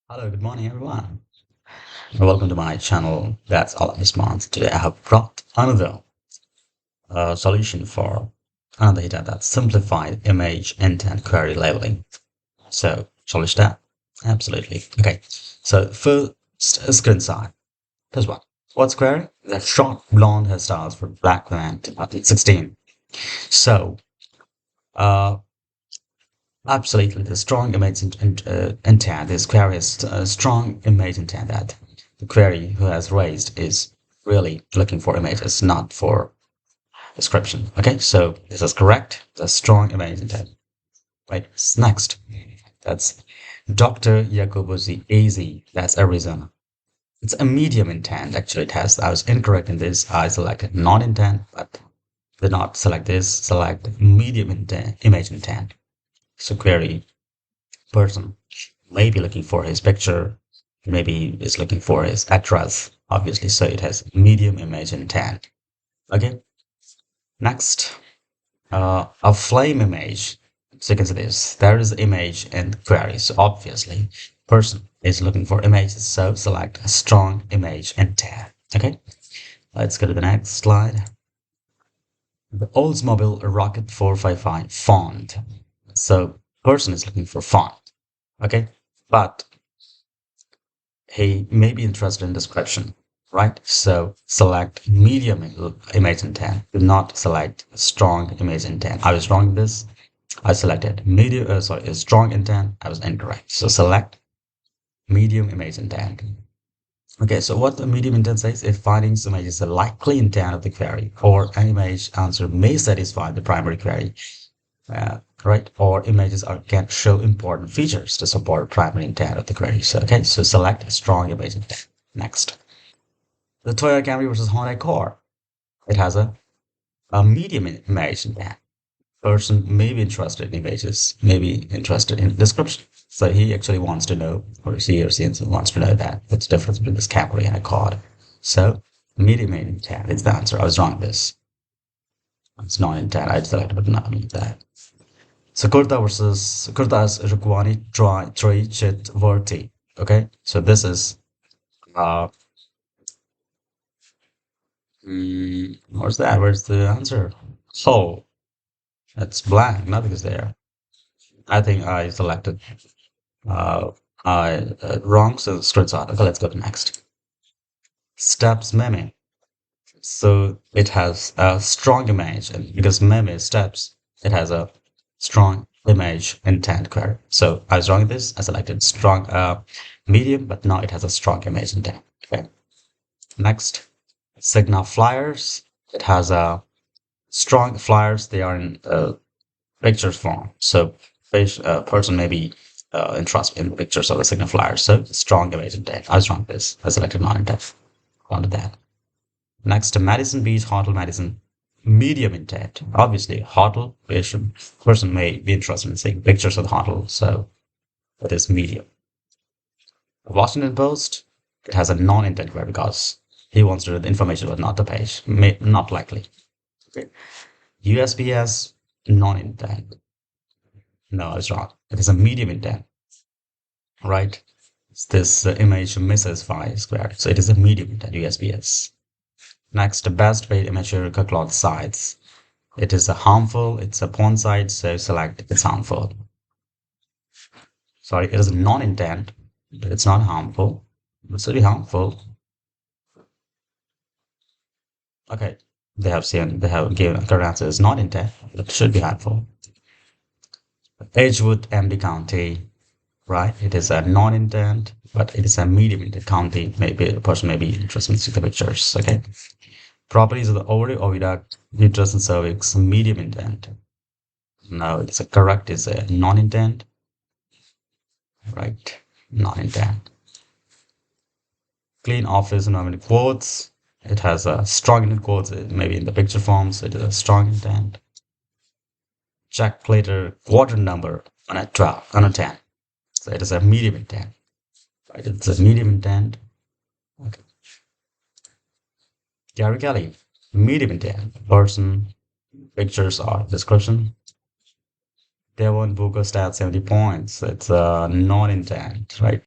Hello, good morning, everyone. Welcome to my channel. That's all of this month. Today, I have brought another solution for another data that's simplified image intent query labeling. So, shall we start? Absolutely. Okay. So, first screenshot. Here's what. What's query? The short blonde hairstyles for black women to 16. So, uh, absolutely, the strong image intent. This query has a strong image intent that the query who has raised is really looking for images, not for description. Okay, so this is correct. The strong image intent. Right. Next, that's Dr. Yacobozi AZ. That's Arizona. It's a medium intent. Actually, it has. I was incorrect in this. I selected non-intent, but did not select this. Select medium intent, image intent. So query person may be looking for his picture, maybe is looking for his address, obviously. So it has medium image intent. Okay. Next, a flame image. So you can see this. There is image in the query. So obviously, person is looking for images. So select a strong image intent. Okay. Let's go to the next slide. The Oldsmobile Rocket 455 font. So person is looking for font. Okay. But he may be interested in description, right? So select medium image intent. Do not select strong image intent. I was wrong in this. I selected medium, strong intent. I was incorrect. So select medium image intent. Okay, so what the medium intent says, if findings image is a likely intent of the query, or an image answer may satisfy the primary query, right? Or images can show important features to support primary intent of the query. So, okay, so select a strong image intent. Next, the Toyota Camry versus Honda Accord. It has a medium image intent. Person may be interested in images, may be interested in description. So he actually wants to know, or she wants to know that what's the difference between this Camry and Accord. So medium intent is the answer. I was wrong with this. It's not intent. I selected, but not that. So Kurta versus Kurta's Rukwani Troy Chit Verti. Okay, so this is uh where's that? Where's the answer? Oh, it's blank. Nothing is there. I think I selected uh I wrong. So screenshot. Okay, let's go to next. Steps meme. So it has a strong image, and because meme is steps, it has a strong image intent query. So I was wrong in this. I selected strong medium, but now it has a strong image intent. Okay. Next, Signa flyers. It has a strong flyers. They are in pictures form. So person may be interested in pictures of the Signa flyers. So strong image intent. I was wrong with this. I selected non-intent. Onto that. Next, to Madison Beach Hotel, Madison, medium intent. Obviously, hotel person may be interested in seeing pictures of the hotel, so it is medium. Washington Post, it has a non-intent query because he wants to read the information but not the page. Not likely. Okay. USPS, non-intent. No, I was wrong. It is a medium intent, right? This image misses 5 square, so it is a medium intent USPS. Next, the best paid immature cloth sites. It is a harmful, it's a porn site, so select it's harmful. Sorry, it is non-intent, but it's not harmful. It's really harmful. Okay, they have given correct answer is not intent, but it should be harmful. Edgewood, MD County, right? It is a non-intent, but it is a medium intent county. Maybe a person may be interested in the pictures. Okay. Properties of the ovary, oviduct, uterus, and cervix, medium intent. No, it's a correct. It's a non-intent. Right, non-intent. Clean office environment quotes. It has a strong intent quotes, maybe in the picture form, so it is a strong intent. Check later quadrant number on a 12, on a 10. So it is a medium intent. Right, it's a medium intent. Okay. Gary Kelly, medium intent. Person, pictures or description. Devon Booker stats 70 points. It's a non-intent, right?